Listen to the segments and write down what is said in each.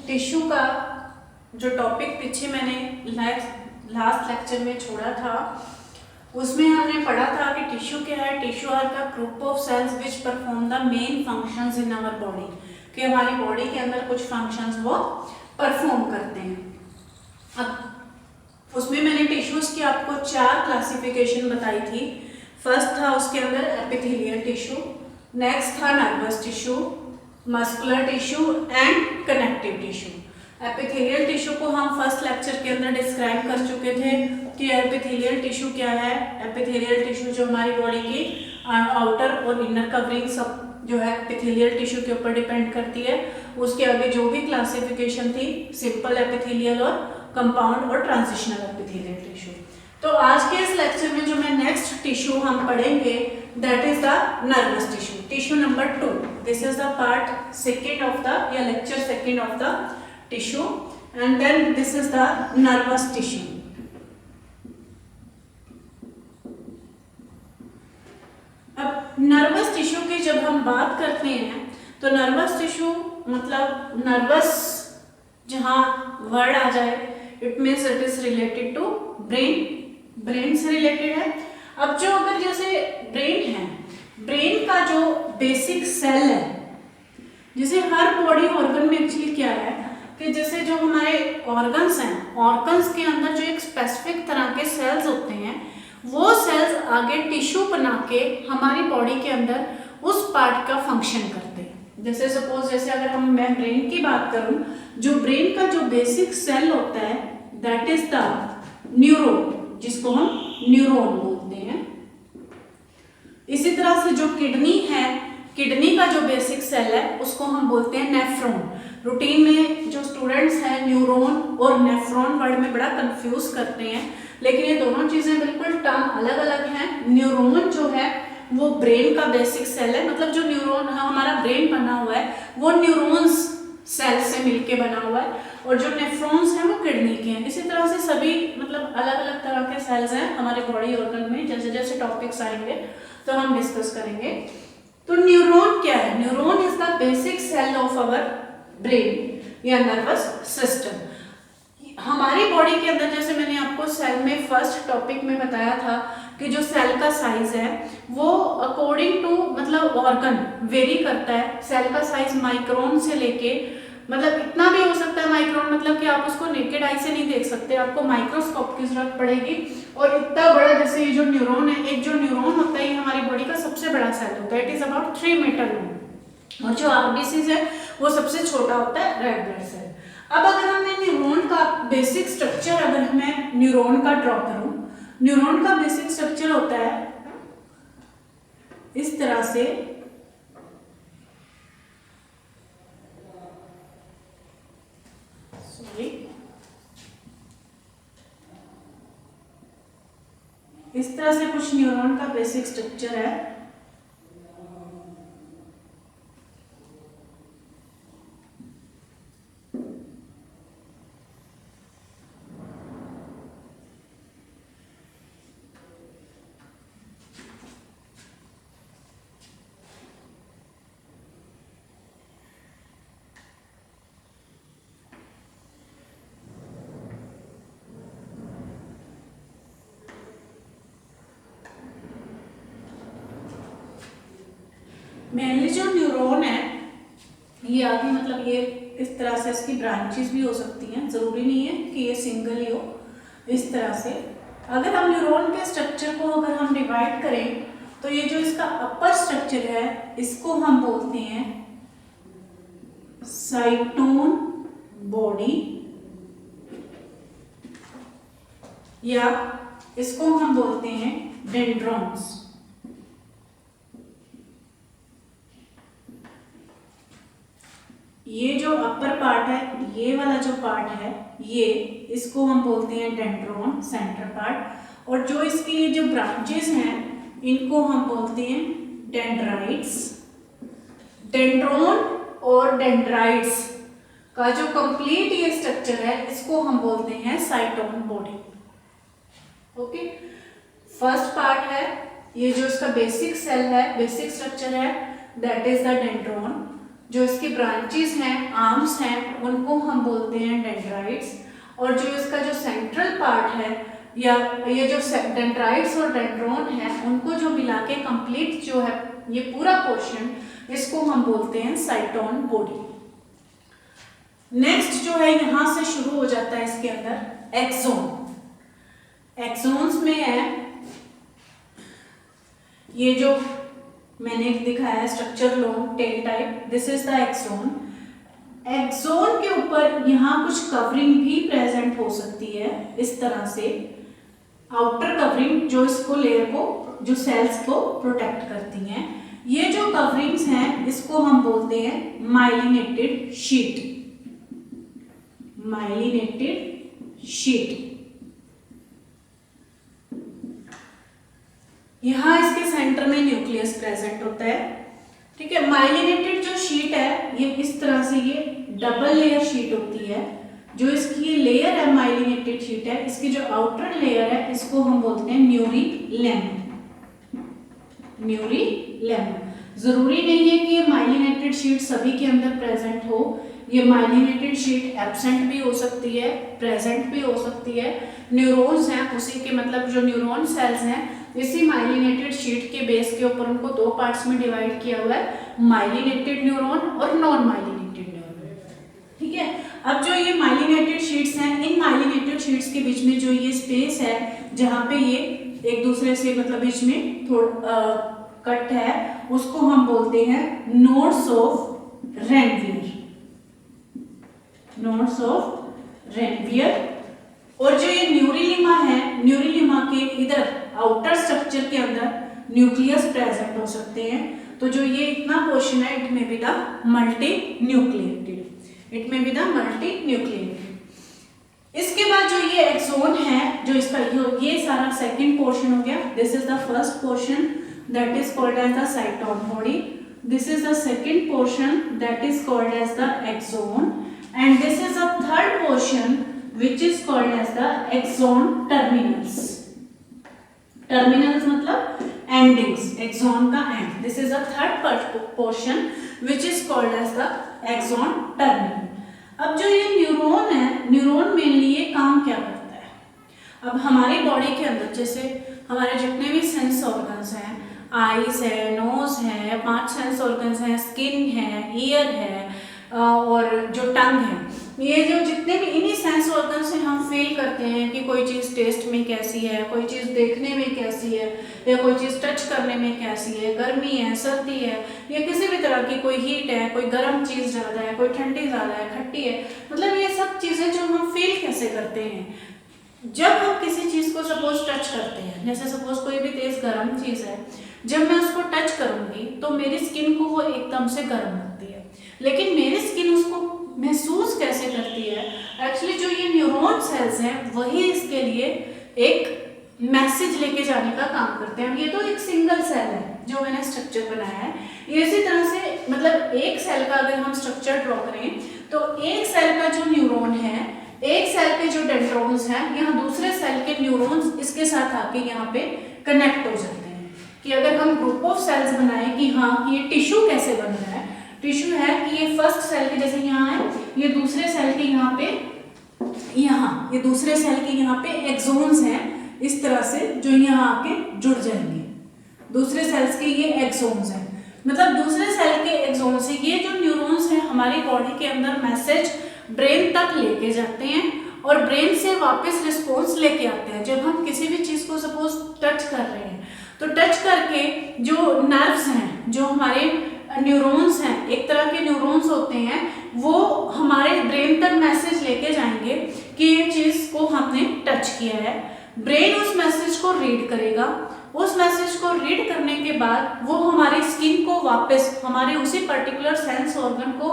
Tissue का जो topic पीछे मैंने लास्ट लेक्चर में छोड़ा था उसमें हमने पढ़ा था कि टिश्यू क्या है। टिश्यू आर का group of cells which perform the main functions in our body, कि हमारी बॉडी के अंदर कुछ फंक्शंस वो परफॉर्म करते हैं। अब उसमें मैंने टिश्यूज की आपको 4 क्लासिफिकेशन बताई थी। फर्स्ट था उसके अंदर एपिथेलियल टिश्यू, नेक्स्ट था nervous tissue, muscular tissue and connective tissue. Epithelial tissue को हम फर्स्ट लेक्चर के अंदर डिस्क्राइब कर चुके थे कि एपिथेलियल टिश्यू क्या है। एपिथेलियल टिश्यू जो हमारी बॉडी की आउटर और इनर कवरिंग सब जो है एपिथेलियल टिश्यू के ऊपर डिपेंड करती है। उसके आगे जो भी क्लासिफिकेशन थी सिंपल एपिथेलियल और कंपाउंड और ट्रांजिशनल एपिथेलियल टिश्यू। तो आज के इस लेक्चर में जो मैं नेक्स्ट टिश्यू हम पढ़ेंगे that is the nervous tissue, tissue number 2। This is the part second of the या lecture second of the tissue and then this is the nervous tissue. अब नर्वस टिश्यू की जब हम बात करते हैं तो नर्वस टिश्यू मतलब नर्वस जहां वर्ड आ जाए it means it is related to brain, brain से रिलेटेड है। अब जो अगर जैसे ब्रेन है, ब्रेन का जो बेसिक सेल है, जैसे हर बॉडी ऑर्गन में एक्चुअली क्या है कि जैसे जो हमारे ऑर्गन्स हैं, ऑर्गन्स के अंदर जो एक स्पेसिफिक तरह के सेल्स होते हैं वो सेल्स आगे टिश्यू बना के हमारी बॉडी के अंदर उस पार्ट का फंक्शन करते हैं। जैसे सपोज जैसे अगर मैं ब्रेन की बात करूं, जो ब्रेन का जो बेसिक सेल होता है दैट इज द न्यूरॉन, जिसको हम न्यूरॉन बोलते हैं। इसी तरह से जो किडनी है, किडनी का जो बेसिक सेल है उसको हम बोलते हैं नेफ्रॉन। रूटीन में जो स्टूडेंट्स हैं न्यूरॉन और नेफ्रॉन वर्ड में बड़ा कंफ्यूज करते हैं, लेकिन ये दोनों चीजें बिल्कुल टर्म अलग अलग हैं। न्यूरॉन जो है वो ब्रेन का बेसिक सेल है, मतलब जो न्यूरॉन हमारा ब्रेन बना हुआ है वो न्यूरॉन्स सेल से मिलके बना हुआ है, और जो नेफ्रॉन्स हैं वो किडनी के हैं। इसी तरह से सभी मतलब अलग अलग तरह के सेल्स हैं हमारे बॉडी ऑर्गन में। जैसे जैसे टॉपिक्स आएंगे तो हम डिस्कस करेंगे। तो न्यूरॉन क्या है? Neuron is the basic cell of our brain या नर्वस सिस्टम। हमारी बॉडी के अंदर जैसे मैंने आपको सेल में फर्स्ट टॉपिक में बताया था कि जो सेल का साइज है वो अकॉर्डिंग टू मतलब ऑर्गन वेरी करता है। सेल का साइज माइक्रोन से लेके मतलब इतना भी हो सकता है माइक्रोन, मतलब कि आप उसको नेकेड आई से नहीं देख सकते, आपको माइक्रोस्कोप की जरूरत पड़ेगी। और इतना बड़ा जैसे ये जो न्यूरॉन है, एक जो न्यूरॉन होता है ये हमारी बॉडी का सबसे बड़ा सेल होता है, it is about 3 metre long. और जो आरबीसीज है वो सबसे छोटा होता है रेड ब्लड सेल। अब अगर हमने न्यूरॉन का बेसिक स्ट्रक्चर अगर मैं न्यूरॉन का ड्रॉ करूं, न्यूरॉन का बेसिक स्ट्रक्चर होता है इस तरह से। इस तरह से कुछ न्यूरॉन का बेसिक स्ट्रक्चर है। मेनली जो न्यूरॉन है ये आगे मतलब ये इस तरह से इसकी ब्रांचेस भी हो सकती हैं, जरूरी नहीं है कि ये सिंगल ही हो। इस तरह से अगर हम न्यूरॉन के स्ट्रक्चर को अगर हम डिवाइड करें तो ये जो इसका अपर स्ट्रक्चर है इसको हम बोलते हैं साइटोन बॉडी, या इसको हम बोलते हैं डेंड्रॉन्स। ये जो अपर पार्ट है, ये वाला जो पार्ट है ये इसको हम बोलते हैं डेंड्रॉन सेंटर पार्ट, और जो इसकी ये जो ब्रांचेस हैं इनको हम बोलते हैं डेंड्राइट्स। डेंड्रॉन और डेंड्राइट्स का जो कंप्लीट ये स्ट्रक्चर है इसको हम बोलते हैं साइटोन बॉडी। ओके, फर्स्ट पार्ट है ये जो इसका बेसिक सेल है, बेसिक स्ट्रक्चर है दैट इज द डेंड्रॉन। जो इसकी ब्रांचेस हैं, आर्म्स हैं, उनको हम बोलते हैं डेंड्राइट्स, और जो इसका जो सेंट्रल पार्ट है या ये जो डेंड्राइट्स और डेंड्रोन है उनको जो मिला के कंप्लीट जो है ये पूरा पोर्शन, इसको हम बोलते हैं साइटोन बॉडी। नेक्स्ट जो है यहां से शुरू हो जाता है इसके अंदर एक्सोन। एक्सोन्स में है ये जो मैंने दिखाया structure long tail type, this is the axon. Axon के ऊपर यहाँ कुछ कवरिंग भी प्रेजेंट हो सकती है इस तरह से, आउटर कवरिंग जो इसको लेयर को, जो सेल्स को प्रोटेक्ट करती हैं। ये जो कवरिंग्स हैं इसको हम बोलते हैं माइलिनेटेड शीट। Myelinated sheet. यहां इसके सेंटर में न्यूक्लियस प्रेजेंट होता है, ठीक है। माइलिनेटेड जो शीट है ये इस तरह से ये डबल लेयर शीट होती है। जो इसकी ये लेयर है माइलिनेटेड शीट है, इसकी जो आउटर लेयर है इसको हम बोलते हैं न्यूरी लेमन। न्यूरी लेमन। जरूरी नहीं है कि ये माइलिनेटेड शीट सभी के अंदर प्रेजेंट हो, ये माइलिनेटेड शीट एब्सेंट भी हो सकती है, प्रेजेंट भी हो सकती है। न्यूरॉन्स हैं उसी के, मतलब जो न्यूरॉन सेल्स हैं इसी माइलिनेटेड शीट के बेस के ऊपर उनको दो पार्ट्स में डिवाइड किया हुआ है, माइलिनेटेड न्यूरॉन और नॉन माइलिनेटेड न्यूरॉन, ठीक है। अब जो ये माइलिनेटेड शीट्स हैं, इन माइलिनेटेड शीट्स के बीच में जो ये स्पेस है जहाँ पे ये एक दूसरे से मतलब बीच में थोड़ा कट है, उसको हम बोलते हैं nodes of Ranvier. Nodes of Ranvier. और जो ये न्यूरीलिमा है, न्यूरीलिमा के इधर आउटर स्ट्रक्चर के अंदर न्यूक्लियस प्रेजेंट हो सकते हैं। तो जो ये इतना पोर्शन है इट में be the multi nucleated, it में बी द मल्टी न्यूक्लिएटेड। इसके बाद जो ये एक्सोन है, जो इसका ये सारा सेकंड पोर्शन हो गया, this is the first portion that is called as the cyton body, this is the second portion that is called as the axon, and this is a third portion which is called as the axon terminals. Terminals मतलब endings, axon का end. This is a third portion which is called as the axon terminal. अब जो ये neuron है, neuron mainly ये काम क्या करता है? अब हमारी बॉडी के अंदर जैसे हमारे जितने भी सेंस ऑर्गन्स हैं, आईज है, नोज है, 5 सेंस ऑर्गन्स हैं, स्किन है, ईयर है और जो टंग है, ये जो जितने भी इन्हीं सेंस ऑर्गन से हम फील करते हैं कि कोई चीज़ टेस्ट में कैसी है, कोई चीज़ देखने में कैसी है, या कोई चीज़ टच करने में कैसी है, गर्मी है, सर्दी है, या किसी भी तरह की कोई हीट है, कोई गर्म चीज़ ज़्यादा है, कोई ठंडी ज़्यादा है, खट्टी है, मतलब ये सब चीज़ें जो हम फील कैसे करते हैं जब हम किसी चीज़ को सपोज टच करते हैं। जैसे सपोज कोई भी तेज़ गर्म चीज़ है, जब मैं उसको टच करूँगी तो मेरी स्किन को वो एकदम से गर्म लगती है, लेकिन मेरी स्किन उसको महसूस कैसे करती है? एक्चुअली जो ये न्यूरॉन सेल्स हैं वही इसके लिए एक मैसेज लेके जाने का काम करते हैं। ये तो एक सिंगल सेल है जो मैंने स्ट्रक्चर बनाया है, ये इसी तरह से मतलब एक सेल का अगर हम स्ट्रक्चर ड्रॉ करें तो एक सेल का जो न्यूरॉन है, एक सेल के जो डेंड्रोन्स हैं, यहाँ दूसरे सेल के न्यूरॉन्स इसके साथ आके यहाँ पे कनेक्ट हो जाते हैं। कि अगर हम ग्रुप ऑफ सेल्स बनाएं कि हाँ ये टिश्यू कैसे बन रहा है, टिश्यू है कि ये फर्स्ट सेल के जैसे यहाँ है, ये दूसरे सेल के यहाँ पे, यहाँ ये दूसरे सेल के यहाँ पे एक्सोन्स हैं इस तरह से जो यहाँ आके जुड़ जाएंगे। दूसरे सेल्स के ये एक्सोन्स हैं, मतलब दूसरे सेल के एक्सोन से ये जो न्यूरॉन्स हैं हमारी बॉडी के अंदर मैसेज ब्रेन तक लेके जाते हैं और ब्रेन से वापस रिस्पॉन्स लेके आते हैं। जब हम किसी भी चीज़ को सपोज टच कर रहे हैं तो टच करके जो नर्व्स हैं, जो हमारे न्यूरॉन्स हैं, एक तरह के न्यूरॉन्स होते हैं, वो हमारे ब्रेन तक मैसेज लेके जाएंगे कि ये चीज़ को हमने टच किया है। ब्रेन उस मैसेज को रीड करेगा, उस मैसेज को रीड करने के बाद वो हमारी स्किन को वापस, हमारे उसी पर्टिकुलर सेंस ऑर्गन को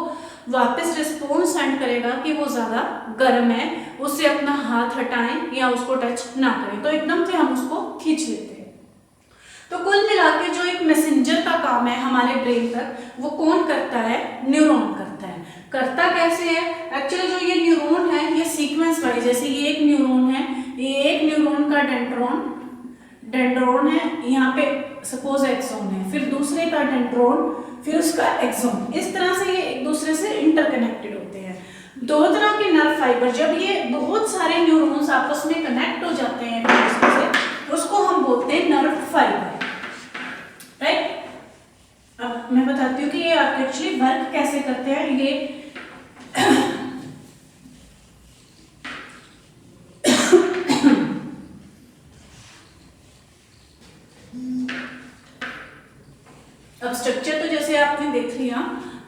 वापस रिस्पॉन्स सेंड करेगा कि वो ज़्यादा गर्म है, उससे अपना हाथ हटाएं या उसको टच ना करें, तो एकदम से हम उसको खींच लेते हैं। तो कुल मिला के जो एक मैसेंजर का काम है हमारे ब्रेन तक, वो कौन करता है? न्यूरॉन करता है। करता कैसे है? एक्चुअली जो ये न्यूरॉन है ये सीक्वेंस वाइज, जैसे ये एक न्यूरॉन है, ये एक न्यूरॉन का डेंड्रोन है, यहाँ पे सपोज एक्सोन है, फिर दूसरे का डेंड्रोन, फिर उसका एक्सोन, इस तरह से ये एक दूसरे से इंटरकनेक्टेड होते हैं। दो तरह के नर्व फाइबर, जब ये बहुत सारे न्यूरॉन्स आपस में कनेक्ट हो जाते हैं एक दूसरे से, उसको हम बोलते हैं नर्व फाइबर, राइट। अब मैं बताती हूँ कि ये एक्चुअली वर्क कैसे करते हैं। ये अब स्ट्रक्चर तो जैसे आपने देख लिया,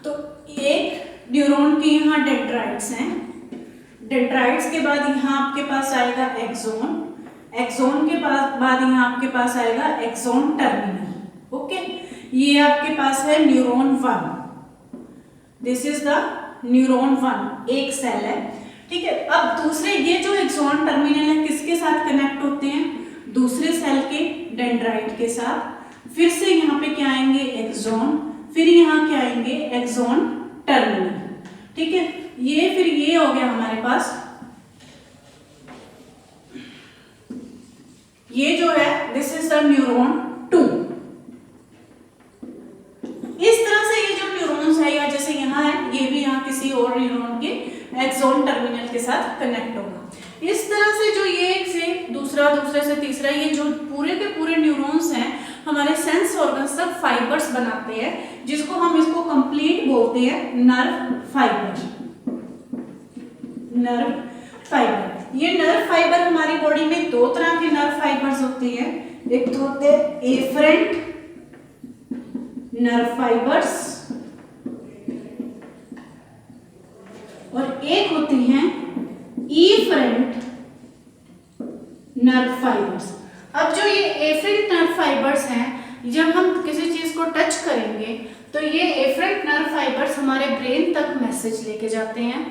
तो एक न्यूरॉन के यहाँ डेंड्राइट्स हैं, डेंड्राइट्स के बाद यहाँ आपके पास आएगा एक्सोन, एक्सोन के बाद यहाँ आपके पास आएगा एक्सोन टर्मिनल, ओके। ये आपके पास है neuron 1, this is the neuron 1, एक सेल है, ठीक है। अब दूसरे ये जो एक्सोन टर्मिनल है किसके साथ कनेक्ट होते हैं, दूसरे सेल के डेंड्राइट के साथ, फिर से यहाँ पे क्या आएंगे एक्सोन, फिर यहाँ क्या आएंगे एक्सोन टर्मिनल, ठीक है। ये फिर ये हो गया हमारे पास, ये जो है दिस इज द न्यूरॉन 2। इस तरह से ये जो न्यूरॉन्स है, या जैसे यहाँ है, ये भी यहाँ किसी और न्यूरॉन के एक्सोन टर्मिनल के साथ कनेक्ट होगा। इस तरह से जो ये एक से दूसरा, दूसरे से तीसरा, ये जो पूरे के पूरे न्यूरॉन्स हैं हमारे सेंस ऑर्गन्स तक फाइबर्स बनाते हैं, जिसको हम इसको कंप्लीट बोलते हैं नर्व फाइबर, नर्व फाइबर। ये नर्व फाइबर हमारी बॉडी में दो तरह के नर्व फाइबर्स होते हैं, एक तो होते हैं एफरेंट नर्व फाइबर्स और एक होते हैं इफरेंट नर्व फाइबर्स। अब जो ये एफरेंट नर्व फाइबर्स हैं, जब हम किसी चीज को टच करेंगे तो ये एफरेंट नर्व फाइबर्स हमारे ब्रेन तक मैसेज लेके जाते हैं।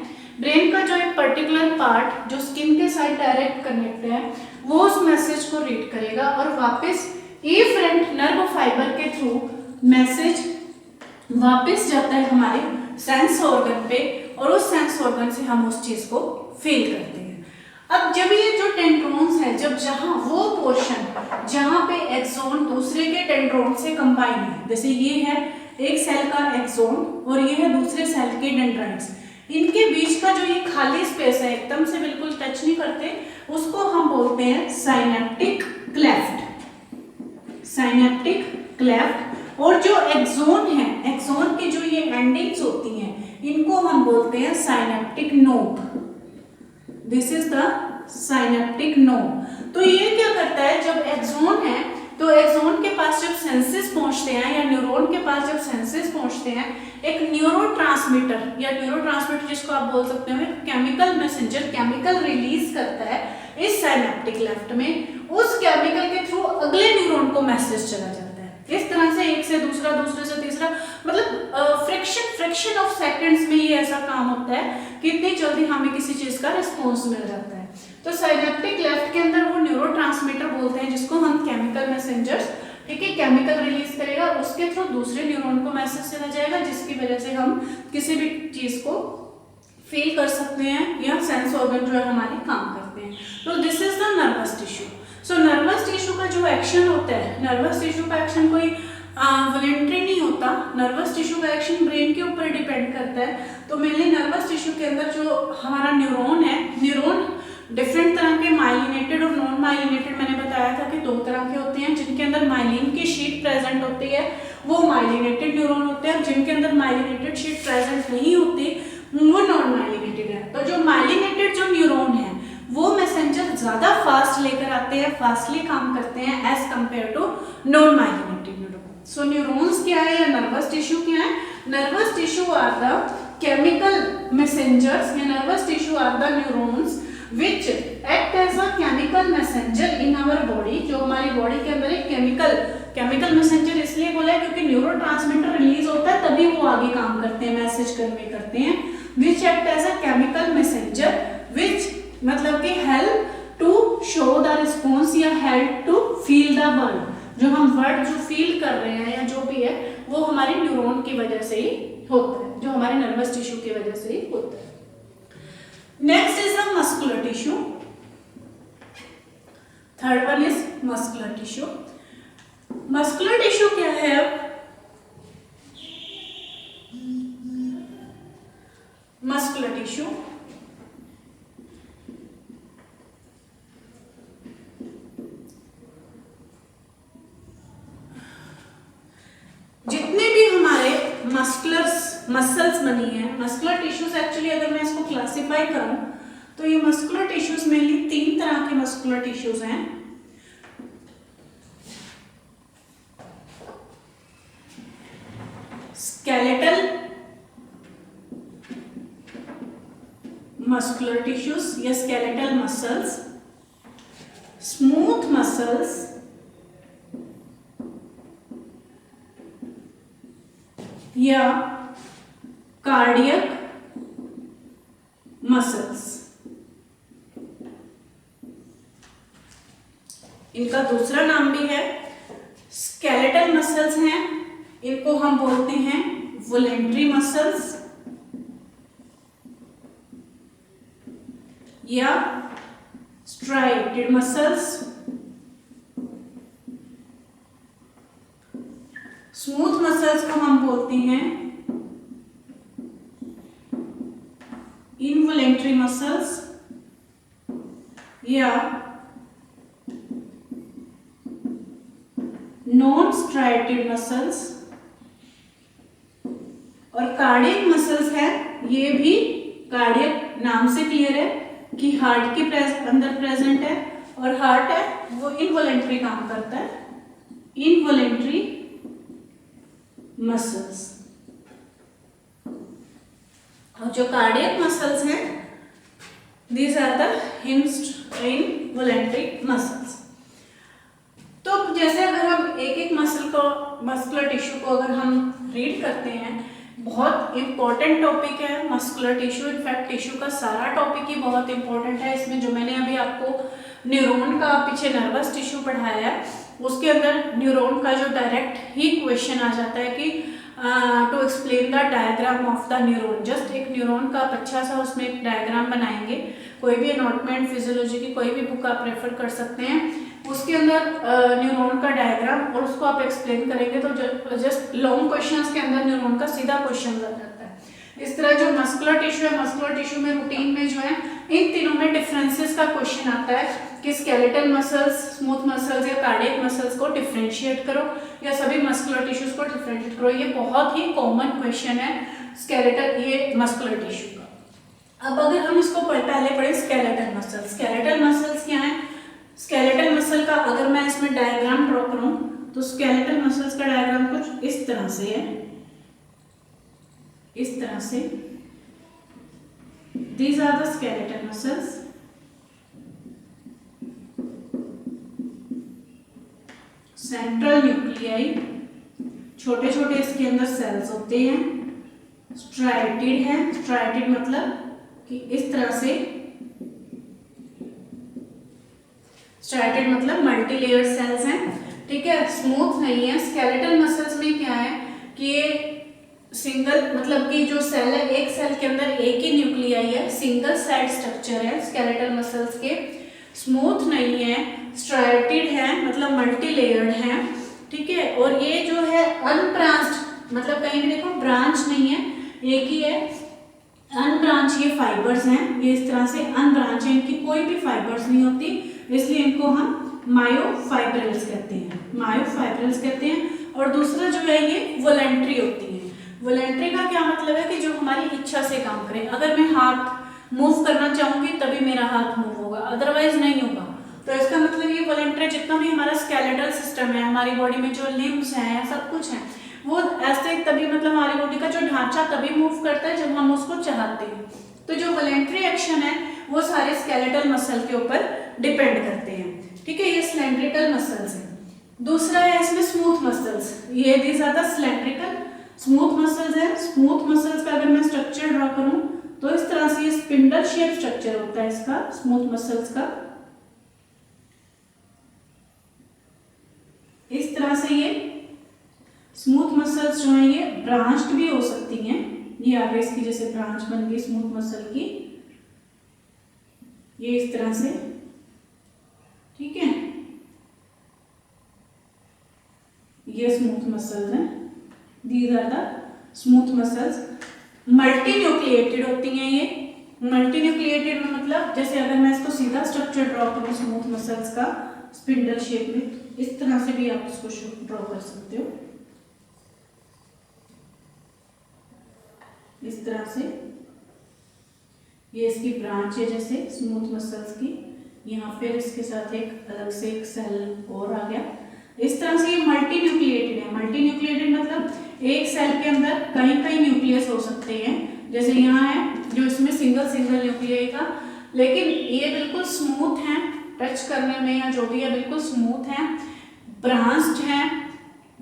ब्रेन का जो एक पर्टिकुलर पार्ट जो स्किन के साथ डायरेक्ट कनेक्ट है, वो उस मैसेज को रीड करेगा और वापस एफरेंट नर्व फाइबर के थ्रू मैसेज वापस जाता है हमारे सेंस ऑर्गन पे, और उस सेंस ऑर्गन से हम उस चीज को फील करते हैं। अब जब ये जो डेंड्रॉन्स है, जब जहां वो पोर्शन जहां पे एक्सोन दूसरे के डेंड्रॉन से कंबाइन है, जैसे ये है एक सेल का एक्सोन और ये है दूसरे सेल के डेंड्राइट्स, इनके बीच का जो ये खाली स्पेस है, एकदम से बिल्कुल टच नहीं करते, उसको हम बोलते हैं साइनेप्टिक क्लेफ्ट, साइनेप्टिक क्लेफ्ट। और जो एक्सोन है, एक्सोन की जो ये एंडिंग्स होती हैं, इनको हम बोलते हैं synaptic node, this is the synaptic node. तो ये क्या करता है, जब एक्सोन है तो एक्सोन के पास जब सेंसेस पहुंचते हैं, या न्यूरॉन के पास जब सेंसेस पहुंचते हैं, एक न्यूरोट्रांसमीटर या न्यूरोट्रांसमीटर जिसको आप बोल सकते हैं केमिकल मैसेंजर, केमिकल रिलीज करता है इस साइनेप्टिक क्लेफ्ट में, उस केमिकल के थ्रू अगले न्यूरॉन को मैसेज चला जाता है। इस तरह से एक से दूसरा, दूसरे से तीसरा, मतलब फ्रैक्शन ऑफ सेकंड्स में ये ऐसा काम होता है कि इतनी जल्दी हमें किसी चीज का रिस्पॉन्स मिल जाता है। तो साइनेप्टिक क्लेफ्ट के अंदर वो न्यूरोट्रांसमीटर बोलते हैं जिसको हम केमिकल मैसेंजर्स, ठीक है, केमिकल रिलीज करेगा, उसके थ्रू दूसरे न्यूरॉन को मैसेज चला जाएगा, जिसकी वजह से हम किसी भी चीज को फील कर सकते हैं या सेंस ऑर्गन जो है हमारे काम करते हैं। तो this is the nervous tissue. So nervous tissue का जो एक्शन होता है, नर्वस टिश्यू का एक्शन कोई वॉलंटरी नहीं होता, नर्वस टिश्यू का एक्शन ब्रेन के ऊपर डिपेंड करता है। तो मेनली नर्वस टिश्यू के अंदर जो हमारा न्यूरॉन है, न्यूरॉन डिफरेंट तरह के माइलिनेटेड और नॉन माइलिनेटेड, मैंने बताया था कि दो तरह के होते हैं, जिनके अंदर माइलिन की शीट प्रेजेंट होती है वो माइलिनेटेड न्यूरॉन होते हैं, जिनके अंदर माइलिनेटेड शीट प्रेजेंट नहीं होती वो नॉन माइलिनेटेड है। तो जो माइलिनेटेड जो न्यूरॉन है वो मैसेंजर ज्यादा फास्ट लेकर आते हैं, फास्टली काम करते हैं as compare to non myelinated neuron. So neurons क्या है या नर्वस टिश्यू क्या है? Nervous tissue are the chemical messengers, या nervous tissue are the neurons which act as a chemical messenger in our body। जो हमारी बॉडी के अंदर एक केमिकल मैसेंजर इसलिए बोला है क्योंकि न्यूरोट्रांसमीटर रिलीज होता है तभी वो आगे काम करते हैं, मैसेज कन्वे करते हैं। which act as a chemical messenger which मतलब कि help to show the response या help to feel the word। जो हम वर्ड जो फील कर रहे हैं या जो भी है वो हमारे न्यूरॉन की वजह से ही होता है, जो हमारे नर्वस टिश्यू की वजह से ही होता है। Next is the muscular tissue. Third one is muscular tissue. Muscular tissue क्या है? अब muscular tissue मसल्स बनी है। मस्कुलर टिश्यूज एक्चुअली अगर मैं इसको क्लासिफाई करूं तो ये मस्कुलर टिश्यूज मेनली 3 तरह के मस्कुलर टिश्यूज हैं। स्केलेटल मस्कुलर टिश्यूज या स्केलेटल मसल्स, स्मूथ मसल्स या कार्डियक मसल्स। इनका दूसरा नाम भी है। स्केलेटल मसल्स हैं, इनको हम बोलते हैं वोलेंट्री मसल्स या स्ट्राइटेड मसल्स। स्मूथ मसल्स को हम बोलते हैं इनवोलेंट्री मसल्स या नॉन स्ट्राइटेड मसल्स। और कार्डियक मसल्स है, ये भी कार्डियक नाम से क्लियर है कि हार्ट के अंदर प्रेजेंट है, और हार्ट है वो इनवोलेंट्री काम करता है, इनवोलेंट्री मसल्स। और जो कार्डियक मसल्स हैं these are the involuntary muscles. तो जैसे अगर हम एक एक मस्कुलर टिश्यू को अगर हम रीड करते हैं, बहुत इंपॉर्टेंट टॉपिक है मस्कुलर टिश्यू। इनफैक्ट टिश्यू का सारा टॉपिक ही बहुत इंपॉर्टेंट है। इसमें जो मैंने अभी आपको न्यूरॉन का पीछे नर्वस टिश्यू पढ़ाया है, उसके अंदर न्यूरॉन का जो डायरेक्ट ही क्वेश्चन आ जाता है कि to explain the diagram of the neuron. Just एक न्यूरॉन का आप अच्छा सा उसमें एक डायग्राम बनाएंगे। कोई भी एनाटॉमी फिजियोलॉजी की कोई भी बुक आप रेफर कर सकते हैं, उसके अंदर न्यूरॉन का डायग्राम और उसको आप एक्सप्लेन करेंगे तो जस्ट लॉन्ग क्वेश्चंस के अंदर न्यूरॉन का सीधा क्वेश्चन आ जाता है। इस तरह जो मस्कुलर टिश्यू है, मस्कुलर टिश्यू में रूटीन में जो है इन तीनों में डिफरेंसेस का क्वेश्चन आता है कि स्केलेटल मसल्स, स्मूथ मसल्स या कार्डियक मसल्स को डिफरेंशिएट करो या सभी मस्कुलर टिश्यूज को डिफरेंशिएट करो। ये बहुत ही कॉमन क्वेश्चन है स्केलेटल, ये मस्कुलर टिश्यू का। अब अगर हम इसको पहले पढ़े स्केलेटल मसल्स। स्केलेटल मसल्स क्या है? स्केलेटल मसल का अगर मैं इसमें डायग्राम ड्रॉ करूं तो स्केलेटल मसल्स का डायग्राम कुछ इस तरह से है, इस तरह से। These are the skeletal muscles. Central nuclei, छोटे छोटे इसके अंदर सेल्स होते हैं। स्ट्राइटेड है, स्ट्राइटेड मतलब कि इस तरह से, स्ट्राइटेड मतलब मल्टी लेयर सेल्स हैं, ठीक है, स्मूथ नहीं है। स्केलेटल मसल्स में क्या है कि ये सिंगल मतलब कि जो सेल है, एक सेल के अंदर एक ही न्यूक्लियाई है, सिंगल साइड स्ट्रक्चर है स्केलेटल मसल्स के। स्मूथ नहीं है, स्ट्राइटेड है मतलब मल्टी लेयर्ड है, ठीक है। और ये जो है अनब्रांच्ड, मतलब कहीं भी देखो ब्रांच नहीं है, एक ही है, अनब्रांच। ये फाइबर्स हैं, ये इस तरह से अनब्रांच है, इनकी कोई भी फाइबर्स नहीं होती, इसलिए इनको हम मायोफाइब्रिल्स कहते हैं, मायोफाइब्रिल्स कहते हैं। और दूसरा जो है ये वोलेंट्री होती है। वोलेंट्री का क्या मतलब है कि जो हमारी इच्छा से काम करें। अगर मैं हाथ मूव करना चाहूंगी तभी मेरा हाथ मूव होगा, अदरवाइज नहीं होगा। तो इसका मतलब ये वोलेंट्री, जितना भी हमारा स्केलेटल सिस्टम है, हमारी बॉडी में जो लिम्स हैं, सब कुछ है, वो ऐसे तभी मतलब हमारी बॉडी का जो ढांचा तभी मूव करता है जब हम उसको चाहते हैं। तो जो वोलेंट्री एक्शन है वो सारे स्केलेटल मसल के ऊपर डिपेंड करते हैं, ठीक है। ये सिलेंड्रिकल मसल्स है। दूसरा है इसमें स्मूथ मसल्स, ये these are the cylindrical smooth muscles है। स्मूथ मसल्स का अगर मैं स्ट्रक्चर ड्रॉ करूं तो इस तरह से ये स्पिंडल शेप स्ट्रक्चर होता है इसका, स्मूथ मसल्स का। इस तरह से ये स्मूथ मसल्स जो है ये ब्रांच्ड भी हो सकती हैं। ये आगे इसकी जैसे ब्रांच बन गई स्मूथ मसल की, ये इस तरह से, ठीक है। ये स्मूथ मसल्स हैं, these are the smooth muscles. Multi nucleated होती हैं ये। मल्टी न्यूक्लिएटेड में मतलब जैसे अगर मैं इसको सीधा स्ट्रक्चर ड्रॉ करूं स्मूथ मसल्स का स्पिंडल शेप में, इस तरह से भी आप इसको ड्रॉ कर सकते हो। इस तरह से, ये इसकी ब्रांच है जैसे स्मूथ मसल्स की, यहाँ फिर इसके साथ एक अलग से एक सेल और आ गया। इस तरह से ये मल्टी न्यूक्लिएटेड है। मल्टी न्यूक्लिएटेड मतलब एक सेल के अंदर कई कई न्यूक्लियस हो सकते हैं, जैसे यहाँ है जो इसमें सिंगल सिंगल न्यूक्लियस का, लेकिन ये बिल्कुल स्मूथ है, टच करने में या जो भी है बिल्कुल स्मूथ है, ब्रांच्ड है,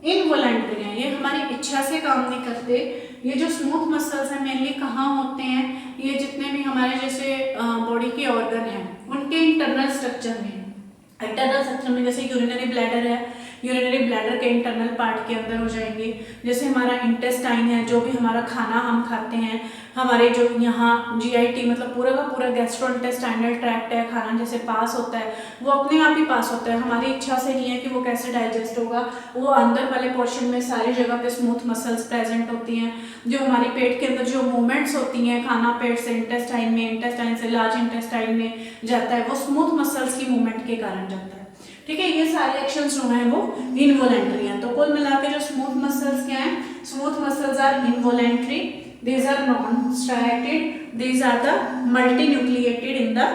इनवॉलेंटरी है, ये हमारी इच्छा से काम नहीं करते। ये जो स्मूथ मसल्स हैं मेनली कहाँ होते हैं, ये जितने भी हमारे जैसे बॉडी के ऑर्गन हैं उनके इंटरनल स्ट्रक्चर में, इंटरनल स्ट्रक्चर में जैसे यूरिनरी ब्लैडर है, यूरिनरी ब्लैडर के इंटरनल पार्ट के अंदर हो जाएंगे। जैसे हमारा इंटेस्टाइन है, जो भी हमारा खाना हम खाते हैं, हमारे जो यहाँ जीआईटी मतलब पूरा का पूरा गैस्ट्रोइंटेस्टाइनल ट्रैक्ट है, खाना जैसे पास होता है वो अपने आप ही पास होता है, हमारी इच्छा से नहीं है कि वो कैसे डाइजेस्ट होगा। वो अंदर वाले पोर्शन में सारी जगह पे स्मूथ मसल्स प्रेजेंट होती हैं, जो हमारी पेट के अंदर जो मूवमेंट्स होती हैं, खाना पेट से इंटेस्टाइन में, इंटेस्टाइन से लार्ज इंटेस्टाइन में जाता है, वो स्मूथ मसल्स की मूवमेंट के कारण जाता है। ठीक है, ये सारे एक्शंस जो हैं वो इनवॉलेंटरी हैं। तो कुल मिला के जो स्मूथ मसल्स क्या हैं, smooth muscles are involuntary, these are non-striated, these are the multinucleated in the,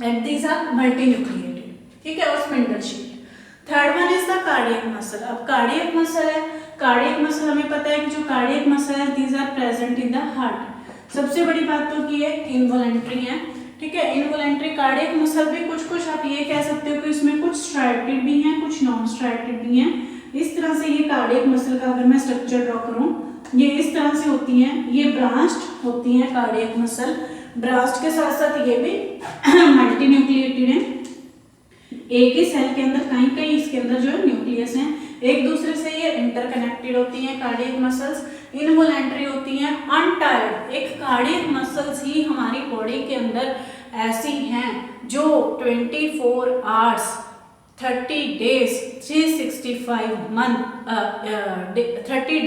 and these are multinucleated, ठीक है, और spindle sheet. Third one is the cardiac muscle. अब कार्डियक मसल है, कार्डियक मसल हमें पता है कि जो कार्डियक मसल है these are present in the heart। सबसे बड़ी बात तो की है इनवॉलेंटरी है, ठीक है, इनवॉलेंटरी कार्डियक मसल भी कुछ आप ये कह सकते हो कि इसमें कुछ स्ट्राइटेड भी हैं, कुछ नॉन स्ट्राइटेड भी हैं। इस तरह से ये कार्डियक मसल का अगर मैं स्ट्रक्चर ड्रॉ करूं, ये इस तरह से होती हैं, ये ब्रांच्ड होती हैं कार्डियक मसल, ब्रांच्ड के साथ साथ ये भी मल्टी न्यूक्लिएटेड है, एक ही सेल के अंदर कहीं कहीं इसके अंदर जो है न्यूक्लियस हैं, एक दूसरे से ये इंटरकनेक्टेड होती हैं कार्डियक मसल्स, इनवॉलेंटरी होती हैं, अनटायर्ड। एक कार्डियक मसल्स ही हमारी बॉडी के अंदर ऐसी हैं जो 24 आवर्स 30 days 365 month 30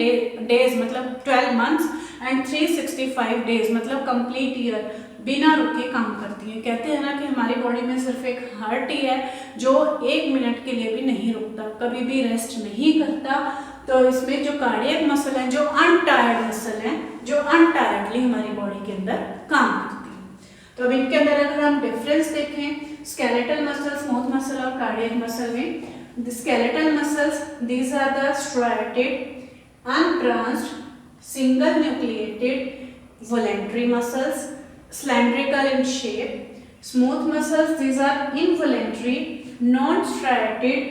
days मतलब 12 months एंड 365 days मतलब कंप्लीट ईयर बिना रुके काम करती है। कहते हैं ना कि हमारी बॉडी में सिर्फ एक हार्ट ही है जो 1 मिनट के लिए भी नहीं रुकता, कभी भी रेस्ट नहीं करता। तो इसमें जो कार्डियक मसल है, जो अनटायर्ड मसल है, जो अनटायर्डली हमारी बॉडी के अंदर काम करती है। तो अब इनके अंदर अगर हम डिफरेंस देखें स्केलेटल मसल, स्मूथ मसल और कार्डियक मसल में, the skeletal muscles these are the striated unbranched single nucleated voluntary muscles cylindrical in shape. Smooth muscles, these are involuntary non-striated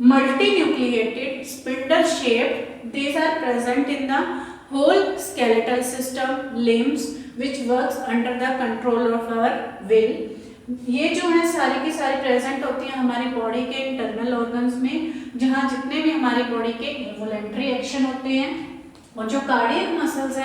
multinucleated spindle shaped. These are present in the whole skeletal system, limbs which works under the control of our will. ये जो है सारी की सारी present होती हैं हमारी body के इंटरनल ऑर्गन्स में, जहाँ जितने भी हमारी बॉडी के इनवॉलेंटरी एक्शन होते हैं। और जो कार्डियक मसल्स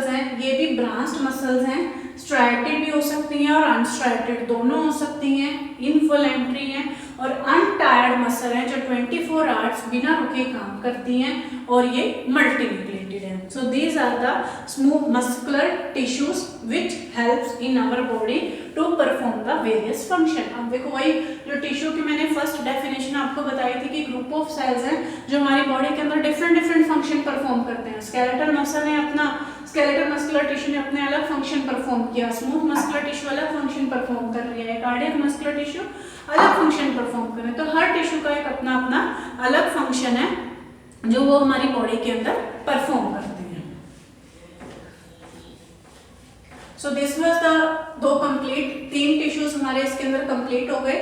हैं ये भी ब्रांच्ड मसल्स हैं, स्ट्राइटेड भी हो सकती हैं और अनस्ट्राइटेड दोनों हो सकती हैं, इनवॉलेंटरी हैं और अनटायर्ड मसल हैं जो 24 आवर्स बिना रुके काम करती हैं और ये मल्टीन्यूक्लिएटेड है। So these are the smooth muscular tissues which helps in our body to perform the various function. अब देखो वही जो टिश्यू की मैंने फर्स्ट डेफिनेशन आपको बताई थी कि ग्रुप ऑफ सेल्स हैं जो हमारी बॉडी के अंदर डिफरेंट फंक्शन परफॉर्म करते हैं। स्केलेटल मसल ने अपना, स्केलेटल मस्कुलर टिश्यू ने अपने अलग फंक्शन परफॉर्म किया, स्मूथ मस्कुलर टिश्यू अलग फंक्शन परफॉर्म कर रही है, कार्डियक मस्कुलर टिश्यू अलग फंक्शन परफॉर्म कर रहे हैं। तो हर टिश्यू का एक अपना अपना अलग फंक्शन है जो वो हमारी बॉडी के अंदर परफॉर्म करते हैं। सो दिस वाज द दो कंप्लीट, 3 टिश्यूज हमारे इसके अंदर कंप्लीट हो गए।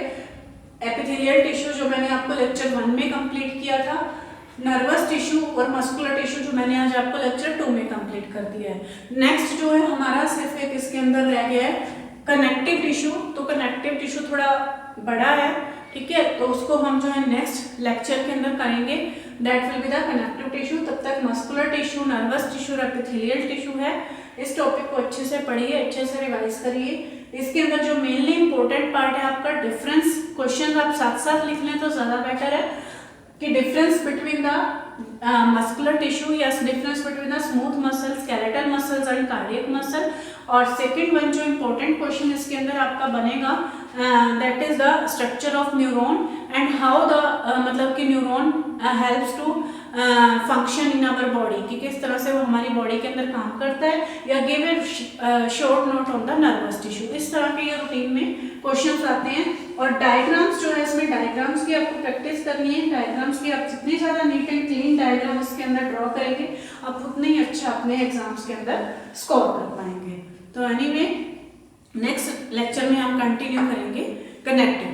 एपिथेलियल टिश्यू जो मैंने आपको लेक्चर 1 में कंप्लीट किया था, नर्वस टिश्यू और मस्कुलर टिश्यू जो मैंने आज आपको लेक्चर 2 में कंप्लीट कर दिया है। नेक्स्ट जो है हमारा सिर्फ एक इसके अंदर रह गया है कनेक्टिव टिश्यू। तो कनेक्टिव टिश्यू थोड़ा बड़ा है, ठीक है, तो उसको हम जो है नेक्स्ट लेक्चर के अंदर करेंगे, that will be the connective tissue. तब तक muscular tissue, nervous tissue, epithelial tissue है, इस टॉपिक को अच्छे से पढ़िए, अच्छे से रिवाइज करिए। इसके अंदर जो मेनली इंपॉर्टेंट पार्ट है आपका डिफरेंस, क्वेश्चन आप साथ साथ लिख लें तो ज्यादा बेटर है कि difference between the muscular tissue या difference between the smooth muscle, skeletal muscles and cardiac muscle. और सेकंड वन जो इंपॉर्टेंट क्वेश्चन इसके अंदर आपका बनेगा that is the structure of neuron and how the मतलब कि neuron helps to function in our body कि किस तरह से वो हमारी बॉडी के अंदर काम करता है, या give a short note on the nervous tissue. इस तरह के ये रूटीन में क्वेश्चंस आते हैं। और डायग्राम्स जो है, इसमें डायग्राम्स की आपको प्रैक्टिस करनी है। डायग्राम्स की आप जितनी ज़्यादा नीट एंड क्लीन डायग्राम इसके अंदर ड्रॉ करेंगे, आप उतने ही अच्छा अपने एग्जाम्स के अंदर स्कोर कर पाएंगे। तो एनीवे नेक्स्ट लेक्चर में हम कंटिन्यू करेंगे कनेक्टिव।